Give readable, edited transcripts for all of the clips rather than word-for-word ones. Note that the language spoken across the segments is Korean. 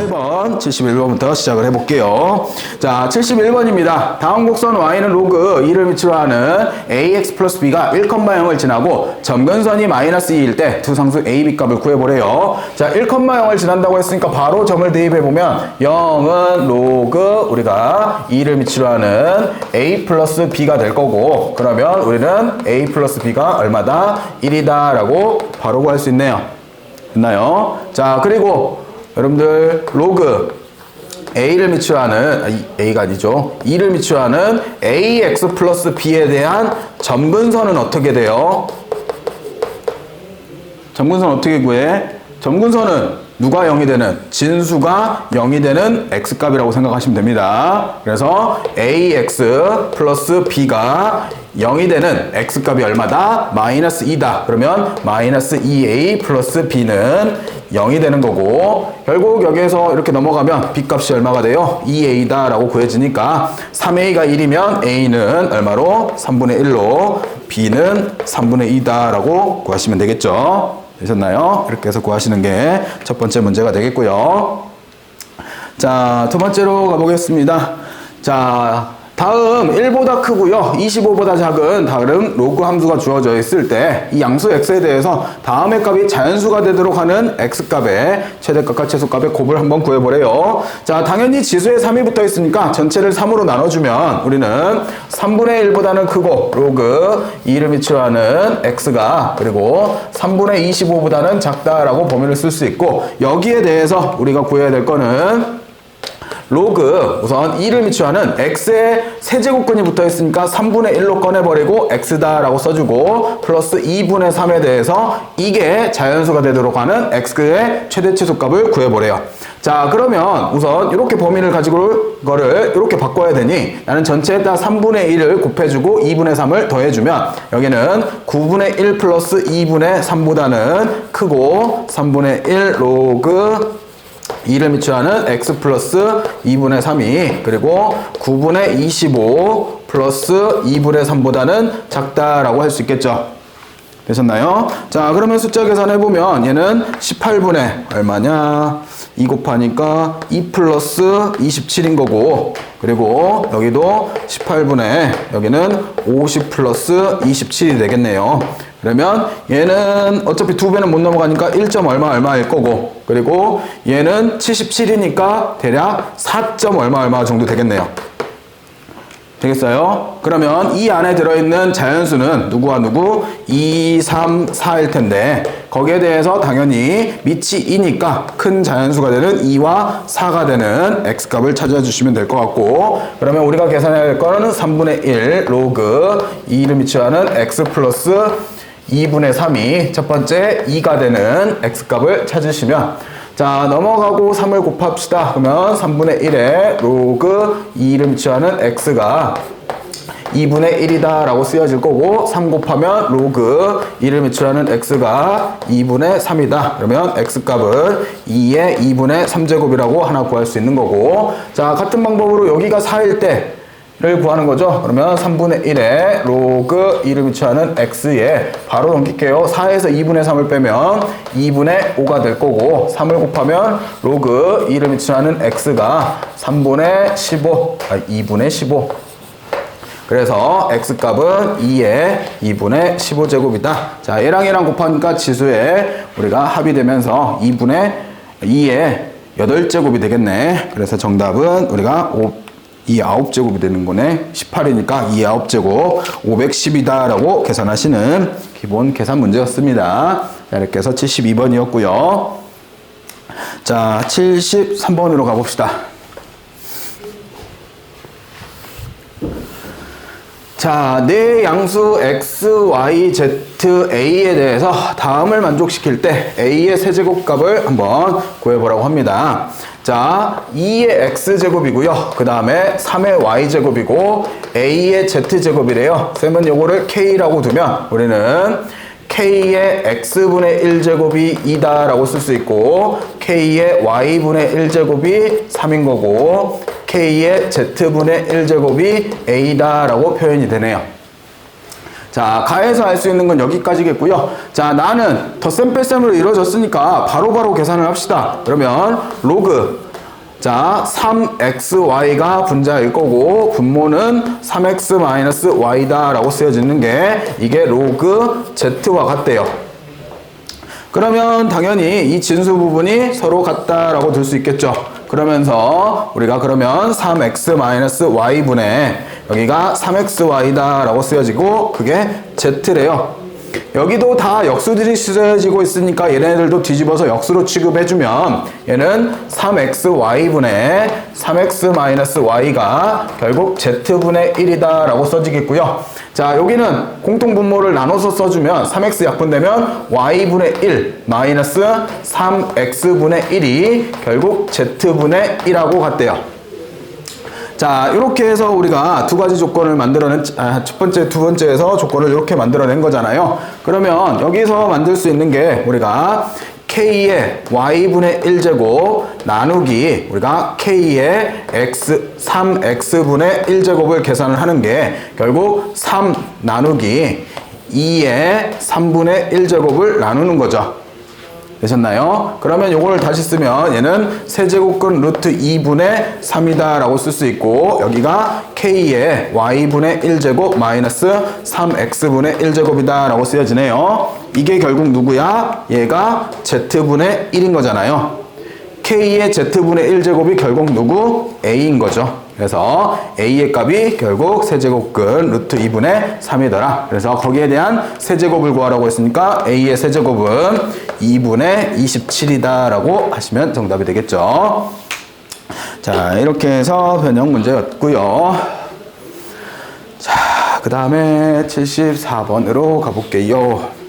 8번, 71번부터 시작을 해볼게요. 자, 71번입니다. 다음 곡선 y는 로그 2를 밑으로 하는 ax 플러스 b가 1,0을 지나고 점근선이 마이너스 2일 때 두 상수 a, b 값을 구해보래요. 자, 1,0을 지난다고 했으니까 바로 점을 대입해보면 0은 로그 우리가 2를 밑으로 하는 a 플러스 b가 될 거고, 그러면 우리는 a 플러스 b가 얼마다? 1이다 라고 바로 구할 수 있네요. 됐나요? 자, 그리고 여러분들 로그 a를 밑으로 하는 a가 아니죠. 2를 밑으로 하는 ax 플러스 b에 대한 점근선은 어떻게 돼요? 점근선 어떻게 구해? 점근선은 누가 0이 되는? 진수가 0이 되는 x값이라고 생각하시면 됩니다. 그래서 ax 플러스 b가 0이 되는 x값이 얼마다? 마이너스 2다. 그러면 마이너스 2a 플러스 b는 0이 되는 거고, 결국 여기에서 이렇게 넘어가면 b값이 얼마가 돼요? 2a다 라고 구해지니까 3a가 1이면 a는 얼마로? 3분의 1로, b는 3분의 2다 라고 구하시면 되겠죠. 되셨나요? 이렇게 해서 구하시는 게 첫 번째 문제가 되겠고요. 자, 두 번째로 가보겠습니다. 자, 다음 1보다 크고요 25보다 작은 다른 로그 함수가 주어져 있을 때 이 양수 x에 대해서 다음의 값이 자연수가 되도록 하는 x값의 최대값과 최소값의 곱을 한번 구해보래요. 자, 당연히 지수에 3이 붙어 있으니까 전체를 3으로 나눠주면 우리는 3분의 1보다는 크고 로그 2를 밑으로 하는 x가, 그리고 3분의 25보다는 작다라고 범위를 쓸 수 있고, 여기에 대해서 우리가 구해야 될 거는 로그 우선 2를 밑으로 하는 x의 세제곱근이 붙어 있으니까 3분의 1로 꺼내버리고 x다 라고 써주고, 플러스 2분의 3에 대해서 이게 자연수가 되도록 하는 x의 최대 최소값을 구해보래요. 자, 그러면 우선 이렇게 범위를 가지고 거를 이렇게 바꿔야 되니 나는 전체에다 3분의 1을 곱해주고 2분의 3을 더해주면 여기는 9분의 1 플러스 2분의 3보다는 크고 3분의 1 로그 2를 밑으로 하는 x 플러스 2분의 3이, 그리고 9분의 25 플러스 2분의 3보다는 작다라고 할 수 있겠죠. 되셨나요? 자, 그러면 숫자 계산해보면 얘는 18분의 얼마냐? 2 곱하니까 2 플러스 27인 거고, 그리고 여기도 18분의 여기는 50 플러스 27이 되겠네요. 그러면 얘는 어차피 2배는 못 넘어가니까 1. 얼마일 거고, 그리고 얘는 77이니까 대략 4. 얼마 정도 되겠네요. 되겠어요? 그러면 이 안에 들어있는 자연수는 누구와 누구? 2, 3, 4일 텐데 거기에 대해서 당연히 밑이 2니까 큰 자연수가 되는 2와 4가 되는 x값을 찾아주시면 될 것 같고, 그러면 우리가 계산해야 될 거는 3분의 1 로그 2를 밑으로 하는 x 플러스 2분의 3이 첫 번째 2가 되는 x값을 찾으시면, 자, 넘어가고 3을 곱합시다. 그러면 3분의 1에 로그 2를 밑으로 하는 x가 2분의 1이다 라고 쓰여질 거고, 3 곱하면 로그 2를 밑으로 하는 x가 2분의 3이다. 그러면 x값을 2의 2분의 3제곱이라고 하나 구할 수 있는 거고, 자, 같은 방법으로 여기가 4일 때 를 구하는 거죠. 그러면 3분의 1에 로그 2를 밑으로 하는 x에 바로 넘길게요. 4에서 2분의 3을 빼면 2분의 5가 될 거고, 3을 곱하면 로그 2를 밑으로 하는 x가 3분의 15, 2분의 15. 그래서 x값은 2의 2분의 15제곱이다. 자, 얘랑 얘랑 곱하니까 지수에 우리가 합이 되면서 2분의 2의 8제곱이 되겠네. 그래서 정답은 우리가 2 9제곱이 되는 거네. 18이니까 2 9제곱 510이다 라고 계산하시는 기본 계산 문제였습니다. 자, 이렇게 해서 72번이었고요. 자, 73번으로 가봅시다. 자, 네 양수 x, y, z, a에 대해서 다음을 만족시킬 때 a의 세제곱값을 한번 구해보라고 합니다. 자, 2의 x제곱이고요. 그 다음에 3의 y제곱이고 a의 z제곱이래요. 쌤은 요거를 k라고 두면 우리는 k의 x분의 1제곱이 2다 라고 쓸 수 있고, k의 y분의 1제곱이 3인 거고, k의 z분의 1제곱이 a다 라고 표현이 되네요. 자, 가에서 알 수 있는 건 여기까지겠고요. 자, 나는 덧셈 뺄셈으로 이루어졌으니까 바로바로 계산을 합시다. 그러면 로그 자, 3xy가 분자일 거고 분모는 3x-y다 라고 쓰여지는 게 이게 로그 z와 같대요. 그러면 당연히 이 진수 부분이 서로 같다라고 들 수 있겠죠. 그러면서 우리가 그러면 3x-y분의 여기가 3xy다 라고 쓰여지고 그게 z래요. 여기도 다 역수들이 쓰여지고 있으니까 얘네들도 뒤집어서 역수로 취급해주면 얘는 3xy분의 3x-y가 결국 z분의 1이다 라고 써지겠고요. 자, 여기는 공통분모를 나눠서 써주면 3x 약분되면 y분의 1 마이너스 3x분의 1이 결국 z분의 1하고 같대요. 자, 이렇게 해서 우리가 두 가지 조건을 만들어낸, 첫 번째, 두 번째에서 조건을 이렇게 만들어낸 거잖아요. 그러면 여기서 만들 수 있는 게 우리가 k의 y분의 1제곱 나누기 우리가 k의 3x분의 1제곱을 계산을 하는 게 결국 3 나누기 2의 3분의 1제곱을 나누는 거죠. 되셨나요? 그러면 요걸 다시 쓰면 얘는 세제곱근 루트 2분의 3이다 라고 쓸 수 있고 여기가 k의 y분의 1제곱 마이너스 3x분의 1제곱이다 라고 쓰여지네요. 이게 결국 누구야? 얘가 z분의 1인 거잖아요. k의 z분의 1제곱이 결국 누구? a인 거죠. 그래서 a의 값이 결국 세제곱근 루트 2분의 3이더라. 그래서 거기에 대한 세제곱을 구하라고 했으니까 a의 세제곱은 2분의 27이다 라고 하시면 정답이 되겠죠. 자, 이렇게 해서 변형 문제였고요. 자, 그 다음에 74번으로 가볼게요.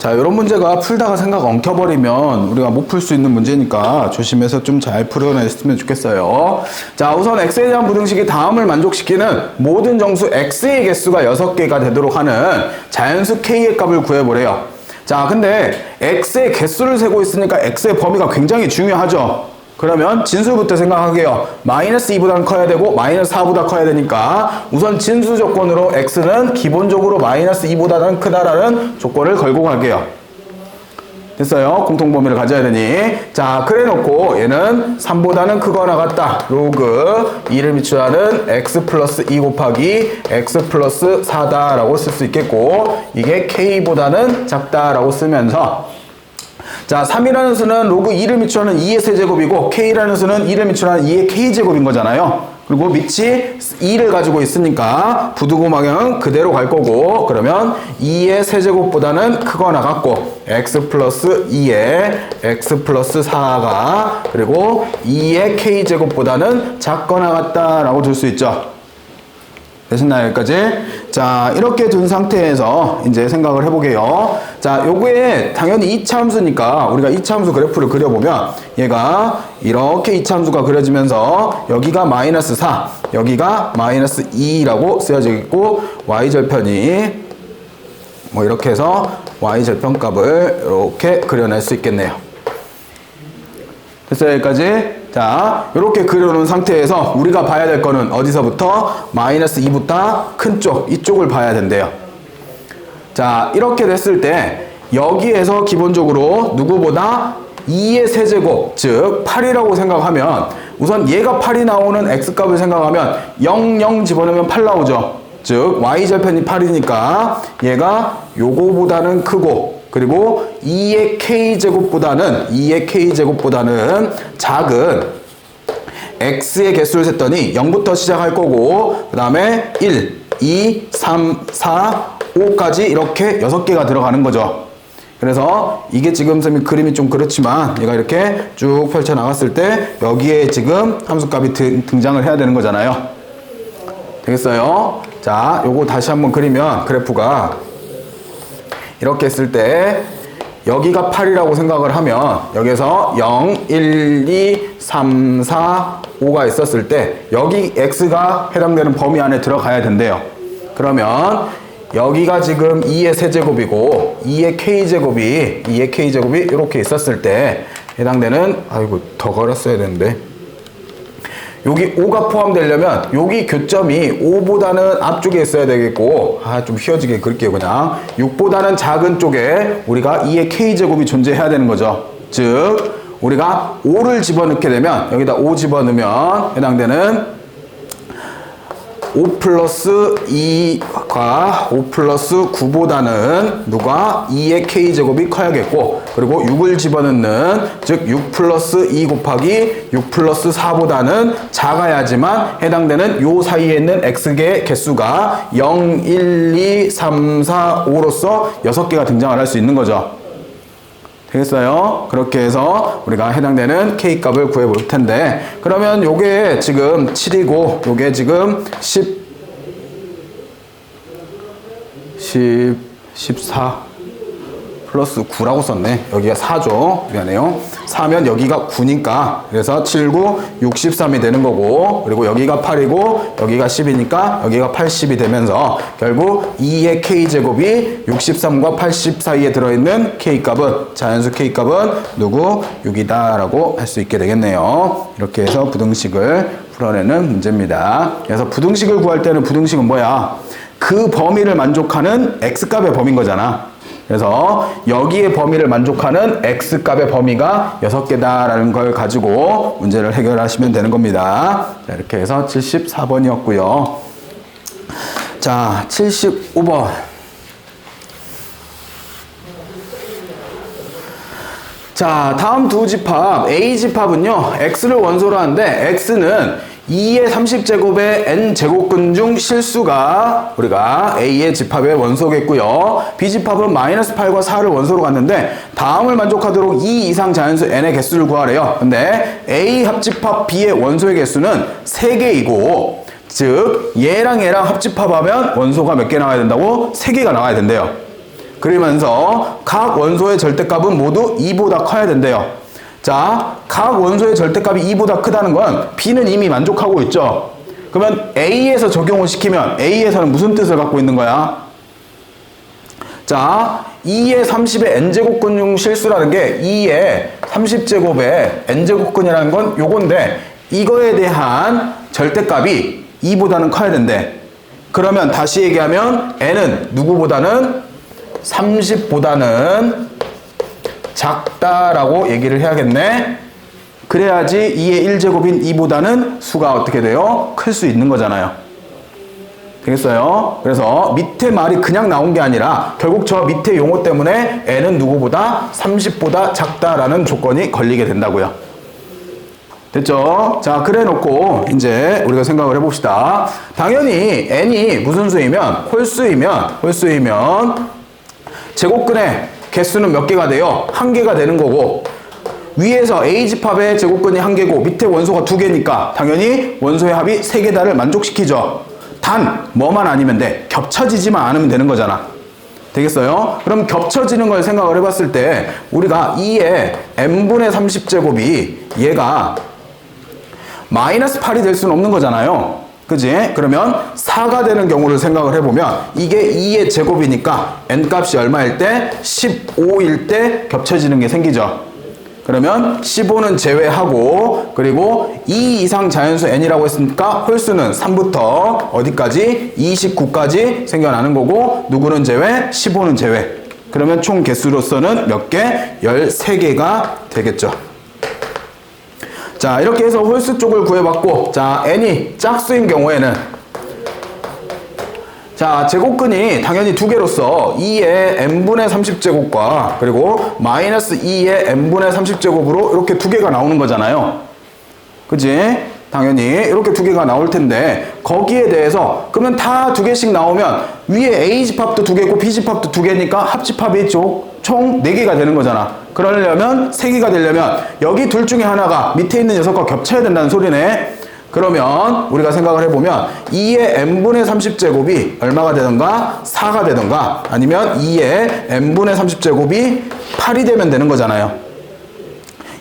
자, 이런 문제가 풀다가 생각 엉켜버리면 우리가 못 풀 수 있는 문제니까 조심해서 좀 잘 풀어냈으면 좋겠어요. 자, 우선 x에 대한 부등식이 다음을 만족시키는 모든 정수 x의 개수가 6개가 되도록 하는 자연수 k의 값을 구해보래요. 자, 근데 x의 개수를 세고 있으니까 x의 범위가 굉장히 중요하죠. 그러면 진수부터 생각하게요. 마이너스 2보다는 커야 되고 마이너스 4보다 커야 되니까 우선 진수 조건으로 x는 기본적으로 마이너스 2보다는 크다라는 조건을 걸고 갈게요. 됐어요? 공통범위를 가져야 되니. 자, 그래 놓고 얘는 3보다는 크거나 같다. 로그 2를 미추하는 x 플러스 2 곱하기 x 플러스 4다 라고 쓸 수 있겠고 이게 k보다는 작다 라고 쓰면서 자, 3이라는 수는 로그 2를 미추하는 2의 세제곱이고 k라는 수는 2를 미추하는 2의 k제곱인 거잖아요. 그리고 밑이 2를 가지고 있으니까 부두고 방향은 그대로 갈 거고 그러면 2의 세제곱보다는 크거나 같고 x 플러스 2의 x 플러스 4가 그리고 2의 k제곱보다는 작거나 같다라고 둘 수 있죠. 되셨나요? 여기까지? 자, 이렇게 둔 상태에서 이제 생각을 해보게요. 자, 요거에 당연히 이차함수니까 우리가 이차함수 그래프를 그려보면 얘가 이렇게 이차함수가 그려지면서 여기가 마이너스 4, 여기가 마이너스 2라고 쓰여지고 y절편이 뭐 이렇게 해서 y절편 값을 이렇게 그려낼 수 있겠네요. 됐어요? 여기까지? 자, 이렇게 그려놓은 상태에서 우리가 봐야 될 거는 어디서부터? 마이너스 2보다 큰 쪽, 이쪽을 봐야 된대요. 자, 이렇게 됐을 때 여기에서 기본적으로 누구보다 2의 세제곱, 즉 8이라고 생각하면 우선 얘가 8이 나오는 x값을 생각하면 0, 0 집어넣으면 8 나오죠. 즉 y절편이 8이니까 얘가 요거보다는 크고 그리고 2의 k제곱보다는 작은 x의 개수를 셌더니 0부터 시작할 거고 그 다음에 1, 2, 3, 4, 5까지 이렇게 6개가 들어가는 거죠. 그래서 이게 지금 그림이 좀 그렇지만 얘가 이렇게 쭉 펼쳐 나갔을 때 여기에 지금 함수값이 등장을 해야 되는 거잖아요. 되겠어요? 자, 요거 다시 한번 그리면 그래프가 이렇게 했을 때 여기가 8이라고 생각을 하면 여기서 0, 1, 2, 3, 4, 5가 있었을 때 여기 x가 해당되는 범위 안에 들어가야 된대요. 그러면 여기가 지금 2의 세제곱이고 2의 k제곱이 이렇게 있었을 때 해당되는 아이고 더 걸었어야 되는데 여기 5가 포함되려면 여기 교점이 5보다는 앞쪽에 있어야 되겠고, 좀 휘어지게 그릴게요. 그냥 6보다는 작은 쪽에 우리가 2의 k제곱이 존재해야 되는 거죠. 즉 우리가 5를 집어넣게 되면, 여기다 5 집어넣으면 해당되는 5 플러스 2과 5 플러스 9보다는 누가 2의 k제곱이 커야겠고, 그리고 6을 집어넣는, 즉 6 플러스 2 곱하기 6 플러스 4보다는 작아야지만 해당되는 요 사이에 있는 x개의 개수가 0, 1, 2, 3, 4, 5로서 6개가 등장을 할 수 있는 거죠. 되겠어요? 그렇게 해서 우리가 해당되는 k값을 구해 볼 텐데, 그러면 요게 지금 7이고 요게 지금 14 플러스 9라고 썼네. 여기가 4죠. 미안해요. 4면 여기가 9니까, 그래서 7, 9, 63이 되는 거고, 그리고 여기가 8이고 여기가 10이니까 여기가 80이 되면서 결국 2의 k제곱이 63과 80 사이에 들어있는 k값은, 자연수 k값은 누구? 6이다 라고 할 수 있게 되겠네요. 이렇게 해서 부등식을 풀어내는 문제입니다. 그래서 부등식을 구할 때는 부등식은 뭐야? 그 범위를 만족하는 x값의 범위인 거잖아. 그래서 여기에 범위를 만족하는 x값의 범위가 6개다라는 걸 가지고 문제를 해결하시면 되는 겁니다. 자, 이렇게 해서 74번이었고요. 자, 75번. 자, 다음 두 집합, A 집합은요, x를 원소로 하는데 x는 2의 30제곱의 n제곱근 중 실수가 우리가 A의 집합의 원소겠고요. B 집합은 마이너스 8과 4를 원소로 갔는데 다음을 만족하도록 2 이상 자연수 n의 개수를 구하래요. 근데 A 합집합 B의 원소의 개수는 3개이고, 즉 얘랑 얘랑 합집합하면 원소가 몇 개 나와야 된다고? 3개가 나와야 된대요. 그러면서 각 원소의 절대값은 모두 2보다 커야 된대요. 자, 각 원소의 절대값이 2보다 크다는 건 B는 이미 만족하고 있죠. 그러면 A에서 적용을 시키면 A에서는 무슨 뜻을 갖고 있는 거야? 자, 2의 30의 n제곱근 중 실수라는 게 2의 30제곱의 n제곱근이라는 건 요건데, 이거에 대한 절대값이 2보다는 커야 된대. 그러면 다시 얘기하면 n은 누구보다는 30보다는 작다라고 얘기를 해야겠네. 그래야지 2의 1제곱인 2보다는 수가 어떻게 돼요? 클 수 있는 거잖아요. 되겠어요? 그래서 밑에 말이 그냥 나온 게 아니라 결국 저 밑에 용어 때문에 n은 누구보다 30보다 작다라는 조건이 걸리게 된다고요. 됐죠? 자, 그래 놓고 이제 우리가 생각을 해봅시다. 당연히 n이 무슨 수이면 홀수이면 제곱근의 개수는 몇 개가 돼요? 1개가 되는 거고, 위에서 A집합의 제곱근이 1개고 밑에 원소가 2개니까 당연히 원소의 합이 3개다를 만족시키죠. 단 뭐만 아니면 돼? 겹쳐지지만 않으면 되는 거잖아. 되겠어요? 그럼 겹쳐지는 걸 생각을 해봤을 때 우리가 2의 n분의 30제곱이 얘가 마이너스 8이 될 수는 없는 거잖아요. 그지? 그러면 4가 되는 경우를 생각을 해보면 이게 2의 제곱이니까 n값이 얼마일 때? 15일 때 겹쳐지는 게 생기죠. 그러면 15는 제외하고, 그리고 2 이상 자연수 n이라고 했으니까 홀수는 3부터 어디까지? 29까지 생겨나는 거고, 누구는 제외? 15는 제외. 그러면 총 개수로서는 몇 개? 13개가 되겠죠. 자, 이렇게 해서 홀수 쪽을 구해봤고, 자, n이 짝수인 경우에는, 자, 제곱근이 당연히 2개로서 2의 n분의 30제곱과 그리고 마이너스 2의 n분의 30제곱으로 이렇게 2개가 나오는 거잖아요. 그치? 당연히 이렇게 2개가 나올 텐데, 거기에 대해서 그러면 다 2개씩 나오면 위에 A집합도 2개고 B집합도 2개니까 합집합이 총 4개가 되는 거잖아. 그러려면 3개가 되려면 여기 둘 중에 하나가 밑에 있는 녀석과 겹쳐야 된다는 소리네. 그러면 우리가 생각을 해보면 2의 n분의 30제곱이 얼마가 되던가? 4가 되던가, 아니면 2의 n분의 30제곱이 8이 되면 되는 거잖아요.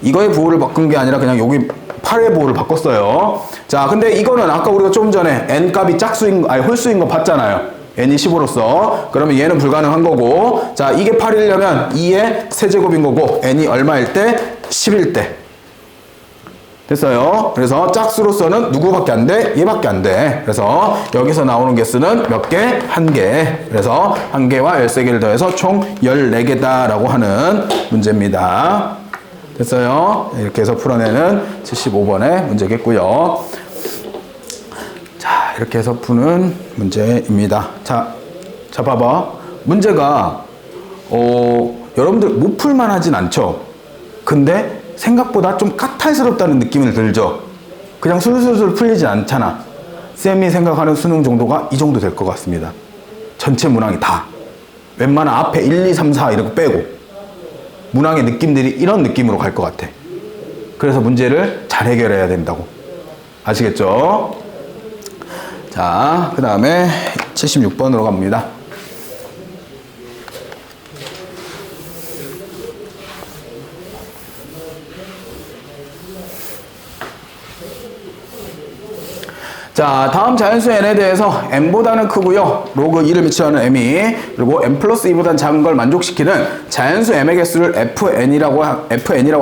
이거의 부호를 바꾼 게 아니라 그냥 여기 8의 부호를 바꿨어요. 자, 근데 이거는 아까 우리가 좀 전에 n값이 홀수인 거 봤잖아요. n이 15로서. 그러면 얘는 불가능한 거고, 자, 이게 8이려면 2의 세제곱인 거고, n이 얼마일 때? 10일 때. 됐어요. 그래서 짝수로서는 누구밖에 안 돼? 얘밖에 안 돼. 그래서 여기서 나오는 개수는 몇 개? 1개. 그래서 1개와 13개를 더해서 총 14개다라고 하는 문제입니다. 됐어요. 이렇게 해서 풀어내는 75번의 문제겠고요. 자, 이렇게 해서 푸는 문제입니다. 자, 봐봐. 문제가 여러분들 못 풀만 하진 않죠. 근데 생각보다 좀 까탈스럽다는 느낌이 들죠. 그냥 술술술 풀리지 않잖아. 쌤이 생각하는 수능 정도가 이 정도 될 것 같습니다. 전체 문항이 다. 웬만한 앞에 1, 2, 3, 4 이렇게 빼고 문항의 느낌들이 이런 느낌으로 갈 것 같아. 그래서 문제를 잘 해결해야 된다고. 아시겠죠? 자, 그 다음에 76번으로 갑니다. 자, 다음 자연수 n에 대해서 n보다는 크고요. 로그 2를 미치하는 m이, 그리고 n 플러스 2보다는 작은 걸 만족시키는 자연수 m의 개수를 fn이라고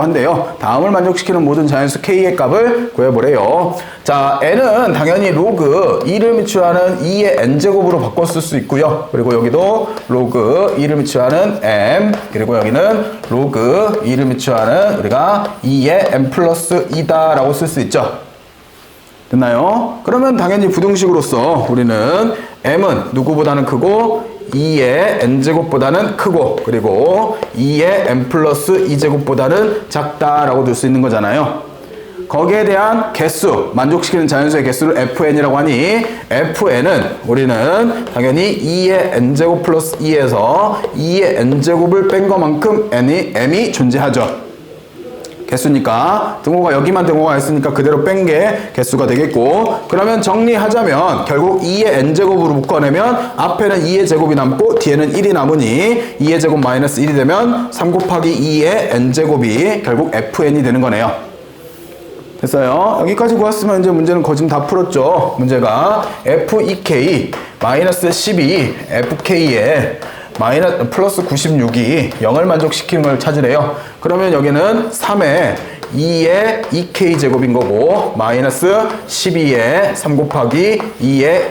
한대요. 다음을 만족시키는 모든 자연수 k의 값을 구해보래요. 자, n은 당연히 로그 2를 미치하는 2의 n제곱으로 바꿨을 수 있고요. 그리고 여기도 로그 2를 미치하는 m, 그리고 여기는 로그 2를 미치하는 우리가 2의 n 플러스 2다 라고 쓸 수 있죠. 됐나요? 그러면 당연히 부등식으로서 우리는 m은 누구보다는 크고 2의 n제곱보다는 크고 그리고 2의 n 플러스 2제곱보다는 작다라고 둘 수 있는 거잖아요. 거기에 대한 개수, 만족시키는 자연수의 개수를 fn이라고 하니 fn은 우리는 당연히 2의 n제곱 플러스 2에서 2의 n제곱을 뺀 것만큼 m이 존재하죠. 개수니까 등호가 여기만 등호가 있으니까 그대로 뺀 게 개수가 되겠고, 그러면 정리하자면 결국 2의 n제곱으로 묶어내면 앞에는 2의 제곱이 남고 뒤에는 1이 남으니 2의 제곱 마이너스 1이 되면 3 곱하기 2의 n제곱이 결국 fn이 되는 거네요. 됐어요? 여기까지 구했으면 이제 문제는 거의 다 풀었죠. 문제가 f2k 마이너스 12 fk에 플러스 96이 0을 만족시키는 걸 찾으래요. 그러면 여기는 3의 2의 2k 제곱인 거고 마이너스 12의 3 곱하기 2의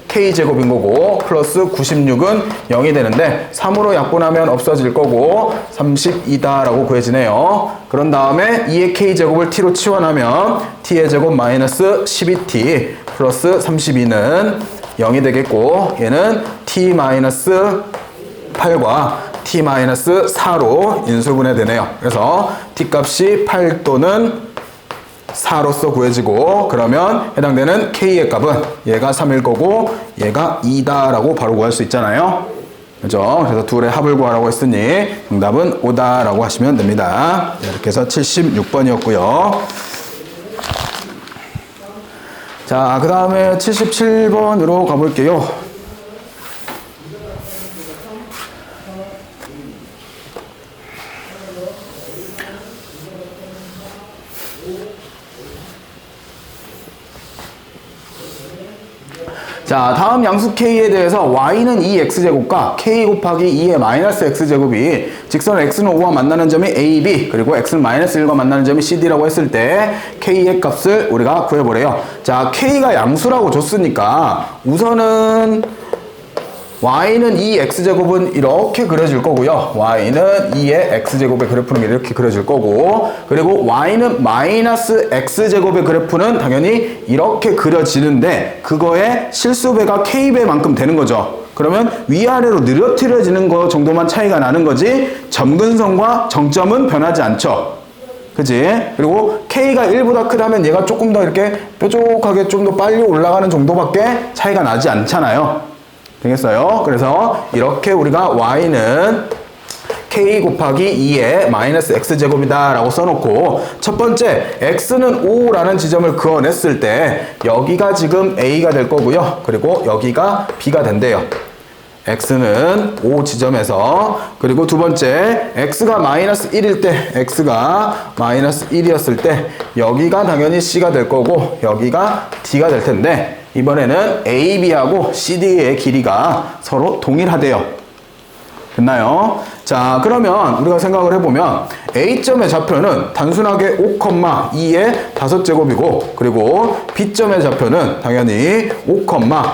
k 제곱인 거고 플러스 96은 0이 되는데 3으로 약분하면 없어질 거고 32다 라고 구해지네요. 그런 다음에 2의 k 제곱을 t로 치환하면 t의 제곱 마이너스 12t 플러스 32는 0이 되겠고 얘는 t-8과 t-4로 인수분해 되네요. 그래서 t값이 8 또는 4로서 구해지고, 그러면 해당되는 k의 값은 얘가 3일 거고 얘가 2다 라고 바로 구할 수 있잖아요. 그죠? 그래서 둘의 합을 구하라고 했으니 정답은 5다 라고 하시면 됩니다. 이렇게 해서 76번이었고요. 자, 그 다음에 77번으로 가볼게요. 자, 다음 양수 k에 대해서 y는 2x제곱과 k 곱하기 2의 마이너스 x제곱이 직선 x는 5와 만나는 점이 a, b 그리고 x는 마이너스 1과 만나는 점이 c, d라고 했을 때 k의 값을 우리가 구해보래요. 자, k가 양수라고 줬으니까 우선은 y는 2x제곱은 이렇게 그려질 거고요. y는 2의 x제곱의 그래프는 이렇게 그려질 거고, 그리고 y는 마이너스 x제곱의 그래프는 당연히 이렇게 그려지는데 그거의 실수배가 k배만큼 되는 거죠. 그러면 위아래로 느려뜨려지는 거 정도만 차이가 나는 거지 점근선과 정점은 변하지 않죠. 그지? 그리고 k가 1보다 크다면 얘가 조금 더 이렇게 뾰족하게 좀 더 빨리 올라가는 정도밖에 차이가 나지 않잖아요. 되겠어요? 그래서 이렇게 우리가 y는 k 곱하기 2의 마이너스 x제곱이다 라고 써놓고, 첫 번째 x는 5라는 지점을 그어냈을 때 여기가 지금 a가 될 거고요. 그리고 여기가 b가 된대요. x는 5 지점에서, 그리고 두 번째 x가 마이너스 1일 때, x가 마이너스 1이었을 때 여기가 당연히 c가 될 거고 여기가 d가 될 텐데, 이번에는 AB하고 CD의 길이가 서로 동일하대요. 됐나요? 자, 그러면 우리가 생각을 해보면 A점의 좌표는 단순하게 5,2의 5제곱이고, 그리고 B점의 좌표는 당연히 5,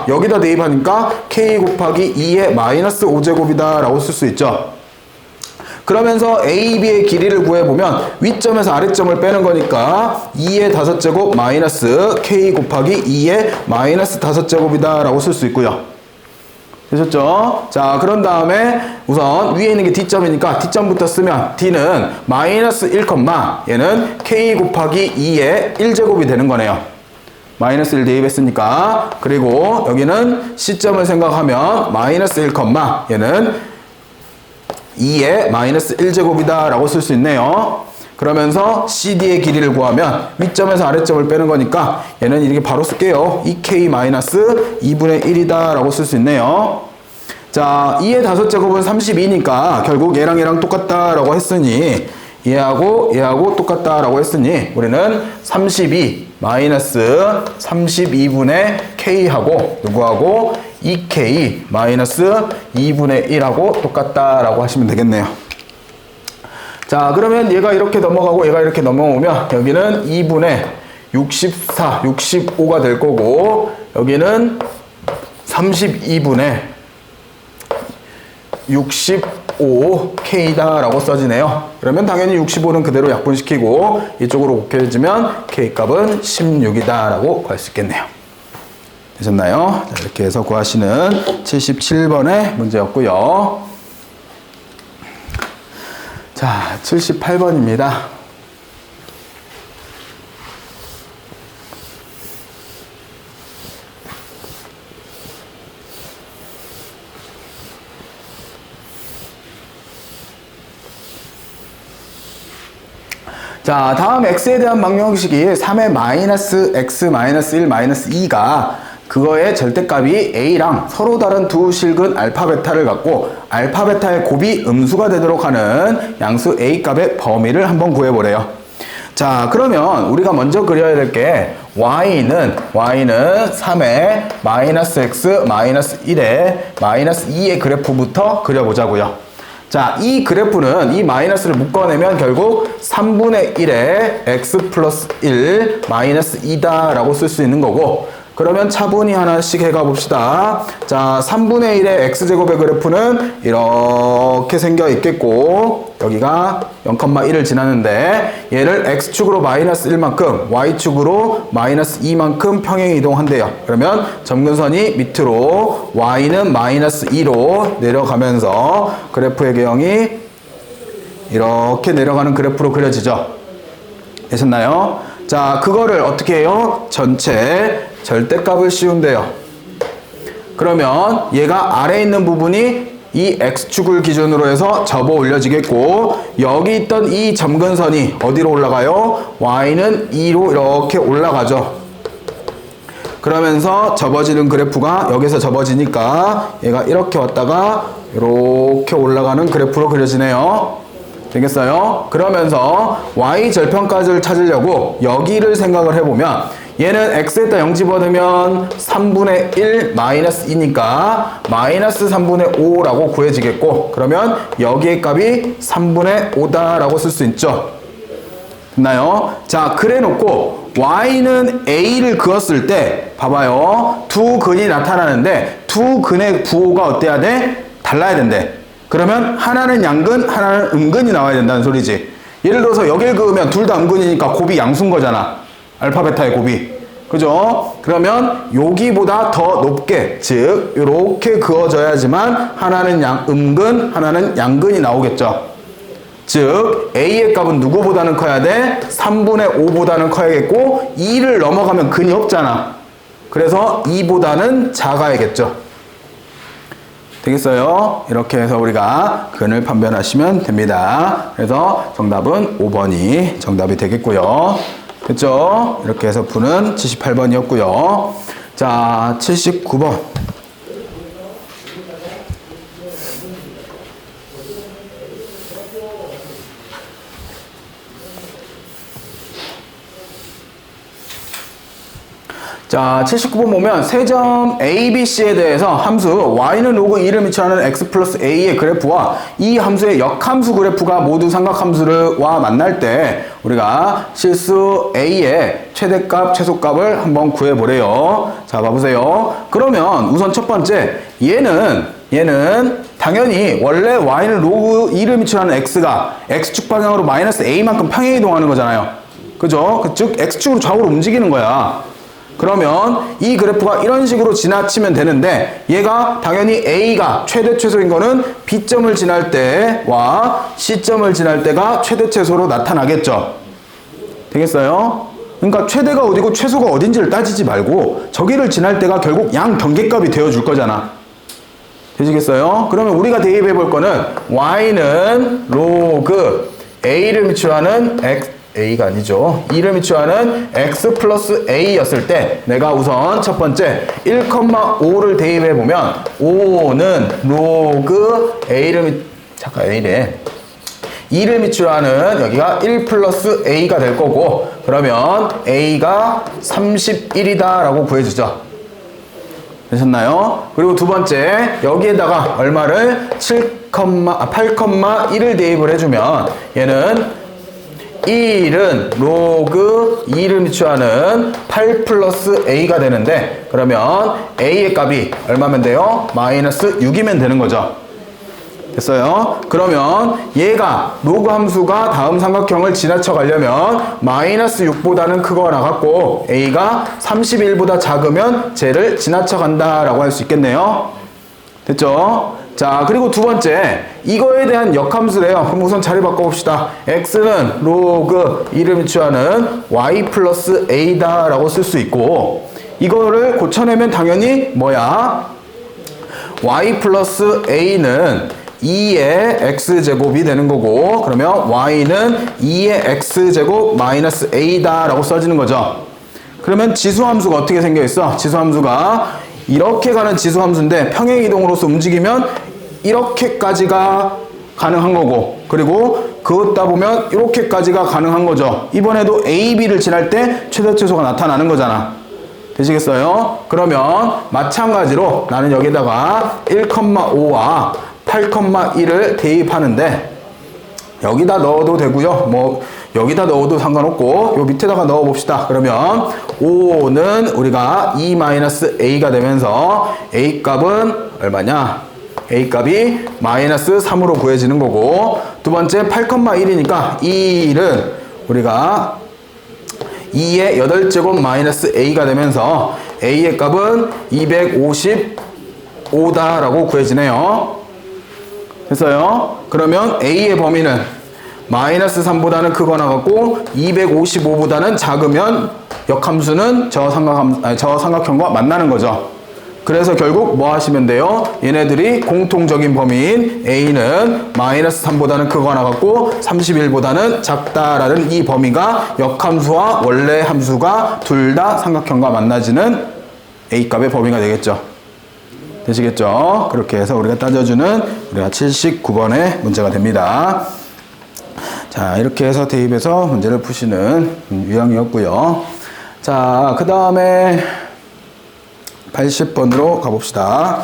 여기다 대입하니까 K 곱하기 2의 마이너스 5제곱이다 라고 쓸 수 있죠. 그러면서 A, B의 길이를 구해보면 위점에서 아래점을 빼는 거니까 2의 5제곱 마이너스 K 곱하기 2의 마이너스 5제곱이다 라고 쓸 수 있고요. 되셨죠? 자, 그런 다음에 우선 위에 있는 게 D점이니까 D점부터 쓰면 D는 마이너스 1, 얘는 K 곱하기 2의 1제곱이 되는 거네요. 마이너스 1 대입했으니까. 그리고 여기는 C점을 생각하면 마이너스 1, 얘는 2의 마이너스 1제곱이다 라고 쓸 수 있네요. 그러면서 CD의 길이를 구하면 위점에서 아래점을 빼는 거니까 얘는 이렇게 바로 쓸게요. 2K 마이너스 2분의 1이다 라고 쓸 수 있네요. 자, 2의 5제곱은 32니까 결국 얘랑 얘랑 똑같다 라고 했으니 얘하고 똑같다 라고 했으니 우리는 32 마이너스 32분의 K하고 누구하고 2K 마이너스 2분의 1하고 똑같다 라고 하시면 되겠네요. 자, 그러면 얘가 이렇게 넘어가고 얘가 이렇게 넘어오면 여기는 2분의 64, 65가 될 거고 여기는 32분의 65K다 라고 써지네요. 그러면 당연히 65는 그대로 약분시키고 이쪽으로 곱해주면 K값은 16이다 라고 구할 수 있겠네요. 되셨나요? 자, 이렇게 해서 구하시는 77번의 문제였고요. 자, 78번입니다. 자, 다음 x에 대한 방정식이 3의 마이너스 x 마이너스 1 마이너스 2가 그거의 절대값이 a랑 서로 다른 두 실근 알파 베타를 갖고 알파 베타의 곱이 음수가 되도록 하는 양수 a 값의 범위를 한번 구해보래요. 자, 그러면 우리가 먼저 그려야 될 게 y는 3의 마이너스 x 마이너스 1의 마이너스 2의 그래프부터 그려보자고요. 자, 이 그래프는 이 마이너스를 묶어내면 결국 3분의 1의 x 플러스 1 마이너스 2다 라고 쓸 수 있는 거고, 그러면 차분히 하나씩 해가 봅시다. 자, 3분의 1의 x제곱의 그래프는 이렇게 생겨 있겠고 여기가 0,1을 지나는데 얘를 x축으로 마이너스 1만큼 y축으로 마이너스 2만큼 평행 이동한대요. 그러면 점근선이 밑으로 y는 마이너스 2로 내려가면서 그래프의 개형이 이렇게 내려가는 그래프로 그려지죠. 되셨나요? 자, 그거를 어떻게 해요? 전체 절대값을 씌운대요. 그러면 얘가 아래에 있는 부분이 이 x축을 기준으로 해서 접어 올려지겠고 여기 있던 이 점근선이 어디로 올라가요? y는 2로 이렇게 올라가죠. 그러면서 접어지는 그래프가 여기서 접어지니까 얘가 이렇게 왔다가 이렇게 올라가는 그래프로 그려지네요. 되겠어요? 그러면서 y 절편값을 찾으려고 여기를 생각을 해보면 얘는 x에다 0 집어넣으면 3분의 1 마이너스 2니까 마이너스 3분의 5라고 구해지겠고 그러면 여기의 값이 3분의 5다 라고 쓸 수 있죠. 됐나요? 자, 그래 놓고 y는 a를 그었을 때 봐봐요. 두 근이 나타나는데 두 근의 부호가 어때야 돼? 달라야 된대. 그러면 하나는 양근, 하나는 음근이 나와야 된다는 소리지. 예를 들어서 여길 그으면 둘 다 음근이니까 곱이 양수인 거잖아. 알파 베타의 곱이. 그죠? 그러면 여기보다 더 높게, 즉 이렇게 그어져야지만 하나는 음근, 하나는 양근이 나오겠죠. 즉 a의 값은 누구보다는 커야 돼? 3분의 5보다는 커야겠고 2를 넘어가면 근이 없잖아. 그래서 2보다는 작아야겠죠. 되겠어요? 이렇게 해서 우리가 근을 판별하시면 됩니다. 그래서 정답은 5번이 정답이 되겠고요. 됐죠? 이렇게 해서 푸는 78번이었고요. 자, 79번. 자, 79번 보면 세 점 ABC에 대해서 함수 y는 로그 2를 미치하는 x 플러스 a의 그래프와 이 함수의 역함수 그래프가 모두 삼각함수와 만날 때 우리가 실수 a의 최대값, 최소값을 한번 구해보래요. 자, 봐보세요. 그러면 우선 첫 번째, 얘는 당연히 원래 y는 로그 2를 미치하는 x가 x축 방향으로 마이너스 a만큼 평행 이동하는 거잖아요. 그죠? 즉 x축으로 좌우로 움직이는 거야. 그러면 이 그래프가 이런 식으로 지나치면 되는데 얘가 당연히 A가 최대 최소인 거는 B점을 지날 때와 C점을 지날 때가 최대 최소로 나타나겠죠. 되겠어요? 그러니까 최대가 어디고 최소가 어딘지를 따지지 말고 저기를 지날 때가 결국 양 경계값이 되어줄 거잖아. 되시겠어요? 그러면 우리가 대입해 볼 거는 y는 로그 A를 미치하는 A가 아니죠. 2를 미치하는 x 플러스 a였을 때 내가 우선 첫 번째 1,5를 대입해 보면 5는 로그 a를 A래. 2를 미치하는 여기가 1 플러스 a가 될 거고 그러면 a가 31이다 라고 구해주죠. 되셨나요? 그리고 두 번째 여기에다가 얼마를 8,1을 대입을 해주면 얘는 1은 로그 2를 미치하는 8 플러스 a가 되는데 그러면 a의 값이 얼마면 돼요? 마이너스 6이면 되는 거죠. 됐어요? 그러면 얘가 로그 함수가 다음 삼각형을 지나쳐 가려면 마이너스 6보다는 크거나 같고 a가 31보다 작으면 쟤를 지나쳐 간다라고 할 수 있겠네요. 됐죠? 자, 그리고 두 번째 이거에 대한 역함수래요. 그럼 우선 자리 바꿔봅시다. x는 로그 2를 미치하는 y 플러스 a다 라고 쓸 수 있고 이거를 고쳐내면 당연히 뭐야? y 플러스 a는 2의 x제곱이 되는 거고 그러면 y는 2의 x제곱 마이너스 a다 라고 써지는 거죠. 그러면 지수함수가 어떻게 생겨있어? 지수함수가 이렇게 가는 지수함수인데 평행이동으로서 움직이면 이렇게까지가 가능한 거고 그리고 그었다 보면 이렇게까지가 가능한 거죠. 이번에도 A, B를 지날 때 최대 최소가 나타나는 거잖아. 되시겠어요? 그러면 마찬가지로 나는 여기다가 1,5와 8,1을 대입하는데 여기다 넣어도 되고요. 뭐 여기다 넣어도 상관없고 요 밑에다가 넣어 봅시다. 그러면 5는 우리가 2-a가 되면서 a 값은 얼마냐? a 값이 마이너스 3으로 구해지는 거고 두 번째 8,1이니까 1은 우리가 2의 8제곱 마이너스 a가 되면서 a의 값은 255다 라고 구해지네요. 됐어요? 그러면 a의 범위는 마이너스 3보다는 크거나 같고 255보다는 작으면 역함수는 저 삼각형과 만나는 거죠. 그래서 결국 뭐 하시면 돼요? 얘네들이 공통적인 범위인 a는 마이너스 3보다는 크거나 같고 31보다는 작다라는 이 범위가 역함수와 원래 함수가 둘 다 삼각형과 만나지는 a값의 범위가 되겠죠. 되시겠죠? 그렇게 해서 우리가 따져주는 우리가 79번의 문제가 됩니다. 자, 이렇게 해서 대입해서 문제를 푸시는 유형이었고요. 자, 그 다음에 80번으로 가봅시다.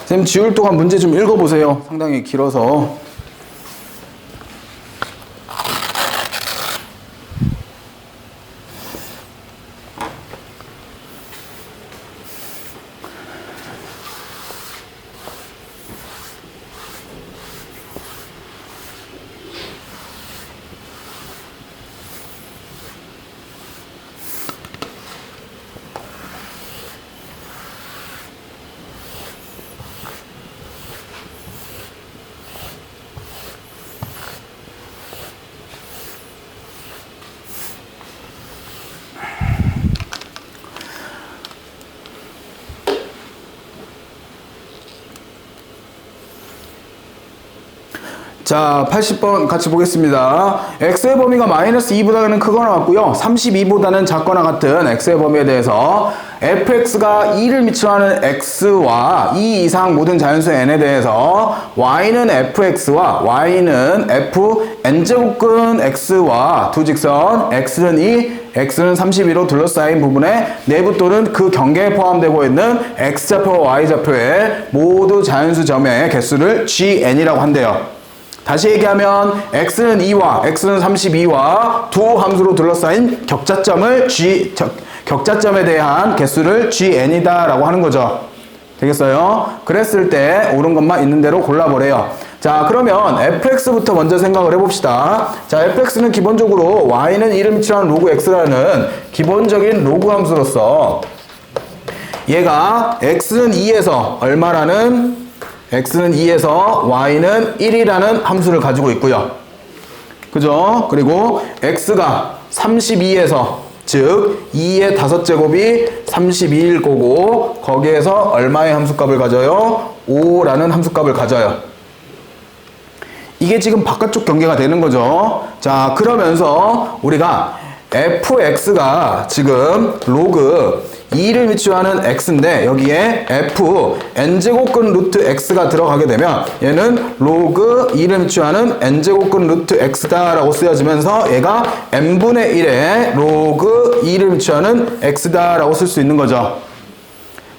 선생님 지울 동안 문제 좀 읽어보세요. 상당히 길어서. 자, 80번 같이 보겠습니다. x의 범위가 마이너스 2보다는 크거나 같고요. 32보다는 작거나 같은 x의 범위에 대해서 fx가 2를 미치하는 x와 2 이상 모든 자연수 n에 대해서 y는 fx와 y는 fn제곱근 x와 두 직선 x는 2, x는 32로 둘러싸인 부분에 내부 또는 그 경계에 포함되고 있는 x좌표와 y좌표의 모두 자연수 점의 개수를 gn이라고 한대요. 다시 얘기하면 x는 2와 x는 32와 두 함수로 둘러싸인 격자점에 대한 개수를 gn이다 라고 하는 거죠. 되겠어요? 그랬을 때 옳은 것만 있는 대로 골라보래요. 자, 그러면 fx부터 먼저 생각을 해봅시다. 자, fx는 기본적으로 y는 1을 미치는 로그 x라는 기본적인 로그 함수로서 얘가 x는 2에서 얼마라는 x는 2에서 y는 1이라는 함수를 가지고 있고요. 그죠? 그리고 x가 32에서 즉 2의 5제곱이 32일 거고 거기에서 얼마의 함수값을 가져요? 5라는 함수값을 가져요. 이게 지금 바깥쪽 경계가 되는 거죠. 자, 그러면서 우리가 fx가 지금 로그 2를 미치하는 x인데 여기에 f n제곱근 루트 x가 들어가게 되면 얘는 로그 2를 미치하는 n제곱근 루트 x다 라고 쓰여지면서 얘가 n분의 1의 로그 2를 미치하는 x다 라고 쓸 수 있는 거죠.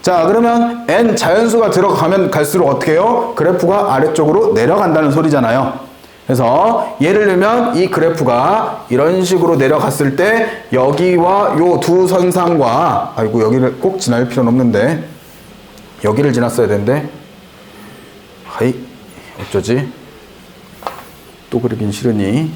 자, 그러면 n 자연수가 들어가면 갈수록 어떻게 해요? 그래프가 아래쪽으로 내려간다는 소리잖아요. 그래서 예를 들면 이 그래프가 이런 식으로 내려갔을 때 여기와 요 두 선상과 아이고 여기를 꼭 지날 필요는 없는데 여기를 지났어야 되는데 하이 어쩌지? 또 그리긴 싫으니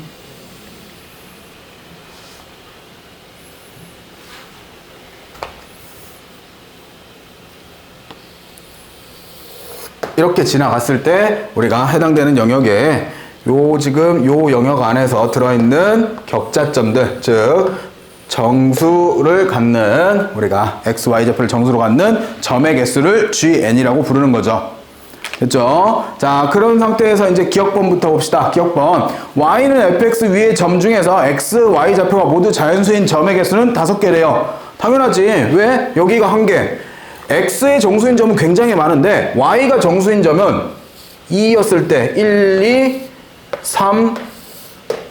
이렇게 지나갔을 때 우리가 해당되는 영역에 지금 요 영역 안에서 들어있는 격자점들, 즉 정수를 갖는 우리가 x, y 좌표를 정수로 갖는 점의 개수를 gn이라고 부르는 거죠. 됐죠? 자, 그런 상태에서 이제 기억번부터 봅시다. 기억번. y는 fx 위의 점 중에서 x, y 좌표가 모두 자연수인 점의 개수는 5개래요. 당연하지. 왜? 여기가 1개. x의 정수인 점은 굉장히 많은데 y가 정수인 점은 2였을 때 1, 2, 3,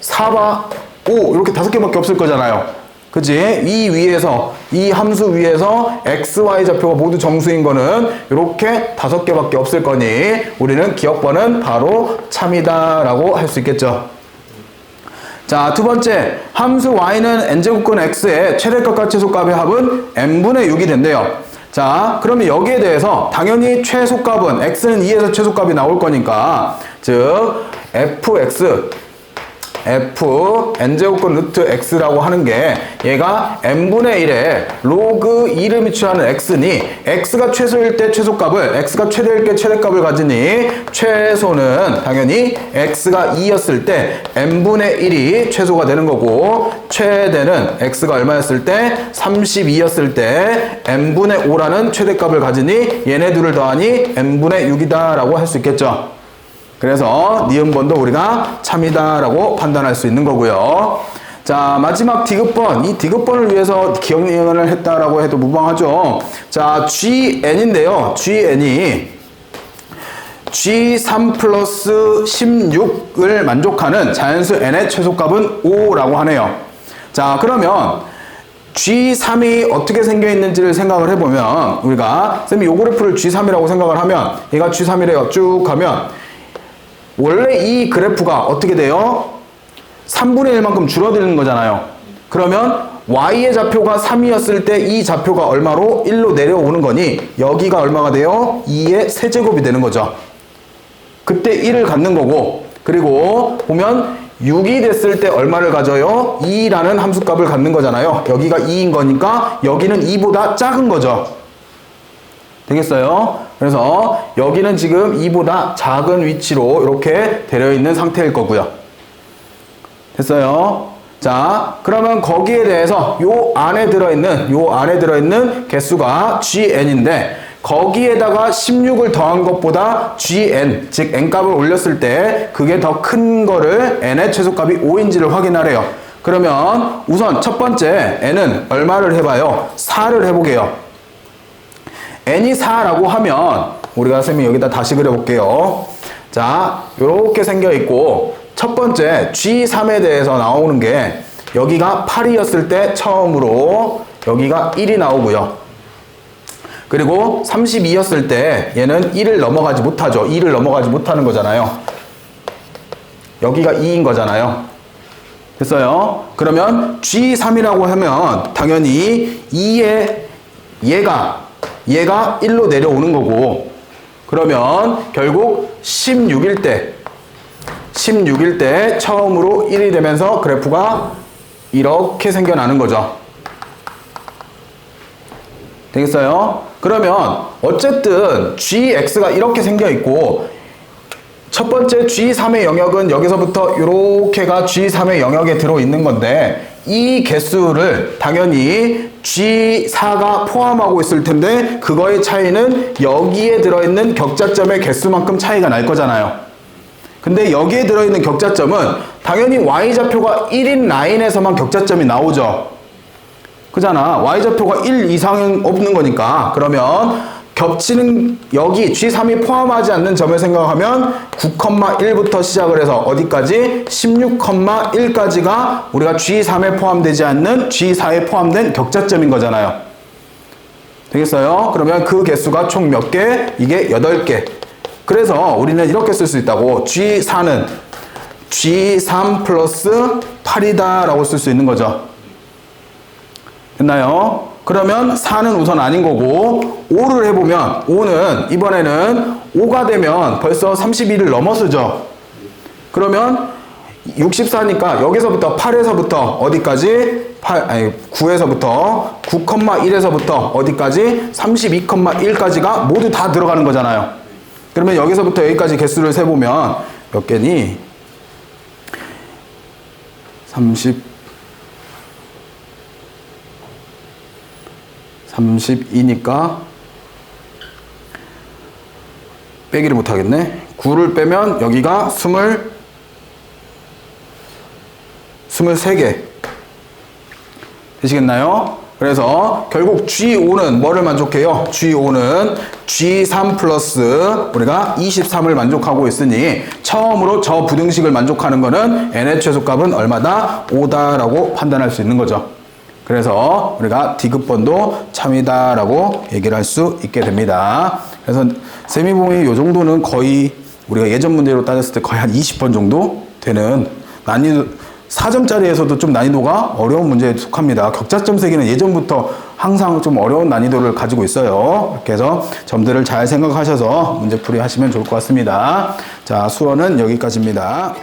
4, 5 이렇게 5개밖에 없을 거잖아요. 그치? 이 함수 위에서 x, y 좌표가 모두 정수인 거는 이렇게 5개밖에 없을 거니 우리는 기억번은 바로 참이다 라고 할 수 있겠죠. 자, 두 번째 함수 y는 n제곱근 x의 최대값과 최소값의 합은 n분의 6이 된대요. 자, 그러면 여기에 대해서 당연히 최소값은 x는 2에서 최소값이 나올 거니까 즉 f n제곱근 루트 x라고 하는 게 얘가 n분의 1에 로그 2를 미치하는 x니 x가 최소일 때 최소값을 x가 최대일 때 최대값을 가지니 최소는 당연히 x가 2였을 때 n분의 1이 최소가 되는 거고 최대는 x가 얼마였을 때 32였을 때 n분의 5라는 최대값을 가지니 얘네 둘을 더하니 n분의 6이다 라고 할 수 있겠죠. 그래서 니은번도 우리가 참이다 라고 판단할 수 있는 거고요. 자, 마지막 디귿번. 이 디귿번을 위해서 기억을 했다라고 해도 무방하죠. 자, gn인데요. gn이 g3 플러스 16을 만족하는 자연수 n의 최소값은 5라고 하네요. 자, 그러면 G3이 어떻게 생겨 있는지를 생각을 해보면 우리가 쌤이 요 그래프를 G3이라고 생각을 하면 얘가 G3이래요. 쭉 가면 원래 이 그래프가 어떻게 돼요? 3분의 1만큼 줄어드는 거잖아요. 그러면 y의 좌표가 3이었을 때 이 좌표가 얼마로? 1로 내려오는 거니 여기가 얼마가 돼요? 2의 세제곱이 되는 거죠. 그때 1을 갖는 거고 그리고 보면 6이 됐을 때 얼마를 가져요? 2라는 함수값을 갖는 거잖아요. 여기가 2인 거니까 여기는 2보다 작은 거죠. 되겠어요? 그래서 여기는 지금 2보다 작은 위치로 이렇게 되어 있는 상태일 거고요. 됐어요? 자, 그러면 거기에 대해서 요 안에 들어있는 개수가 gn인데 거기에다가 16을 더한 것보다 gn, 즉 n값을 올렸을 때 그게 더 큰 거를 n의 최소값이 5인지를 확인하래요. 그러면 우선 첫 번째 n은 얼마를 해봐요? 4를 해보게요. n이 4라고 하면 우리가 쌤이 여기다 다시 그려볼게요. 자, 요렇게 생겨 있고 첫 번째 G3에 대해서 나오는 게 여기가 8이었을 때 처음으로 여기가 1이 나오고요. 그리고 32였을 때 얘는 1을 넘어가지 못하죠. 2를 넘어가지 못하는 거잖아요. 여기가 2인 거잖아요. 됐어요? 그러면 G3이라고 하면 당연히 2의 얘가 1로 내려오는 거고, 그러면 결국 16일 때 처음으로 1이 되면서 그래프가 이렇게 생겨나는 거죠. 되겠어요? 그러면 어쨌든 gx가 이렇게 생겨 있고 첫 번째 G3의 영역은 여기서부터 이렇게가 G3의 영역에 들어있는 건데 이 개수를 당연히 G4가 포함하고 있을 텐데 그거의 차이는 여기에 들어있는 격자점의 개수만큼 차이가 날 거잖아요. 근데 여기에 들어있는 격자점은 당연히 Y좌표가 1인 라인에서만 격자점이 나오죠. 그잖아. Y좌표가 1 이상은 없는 거니까. 그러면 겹치는 여기 G3이 포함하지 않는 점을 생각하면 9,1부터 시작을 해서 어디까지? 16,1까지가 우리가 G3에 포함되지 않는 G4에 포함된 격자점인 거잖아요. 되겠어요? 그러면 그 개수가 총 몇 개? 이게 8개. 그래서 우리는 이렇게 쓸 수 있다고. G4는 G3 플러스 8이다 라고 쓸 수 있는 거죠. 됐나요? 그러면 4는 우선 아닌 거고 5를 해보면 5는 이번에는 5가 되면 벌써 32를 넘어서죠. 그러면 64니까 여기서부터 8에서부터 어디까지? 9에서부터 9,1에서부터 어디까지? 32,1까지가 모두 다 들어가는 거잖아요. 그러면 여기서부터 여기까지 개수를 세보면 몇 개니? 32니까 빼기를 못하겠네. 9를 빼면 여기가 23개 되시겠나요? 그래서 결국 G5는 뭐를 만족해요? G5는 G3 플러스 우리가 23을 만족하고 있으니 처음으로 저 부등식을 만족하는 거는 n의 최소값은 얼마다? 5다라고 판단할 수 있는 거죠. 그래서 우리가 D급번도 참이다라고 얘기를 할 수 있게 됩니다. 그래서 세미봉이 이 정도는 거의 우리가 예전 문제로 따졌을 때 거의 한 20번 정도 되는 난이도 4점짜리에서도 좀 난이도가 어려운 문제에 속합니다. 격자점 세기는 예전부터 항상 좀 어려운 난이도를 가지고 있어요. 이렇게 해서 점들을 잘 생각하셔서 문제풀이 하시면 좋을 것 같습니다. 자, 수어는 여기까지입니다.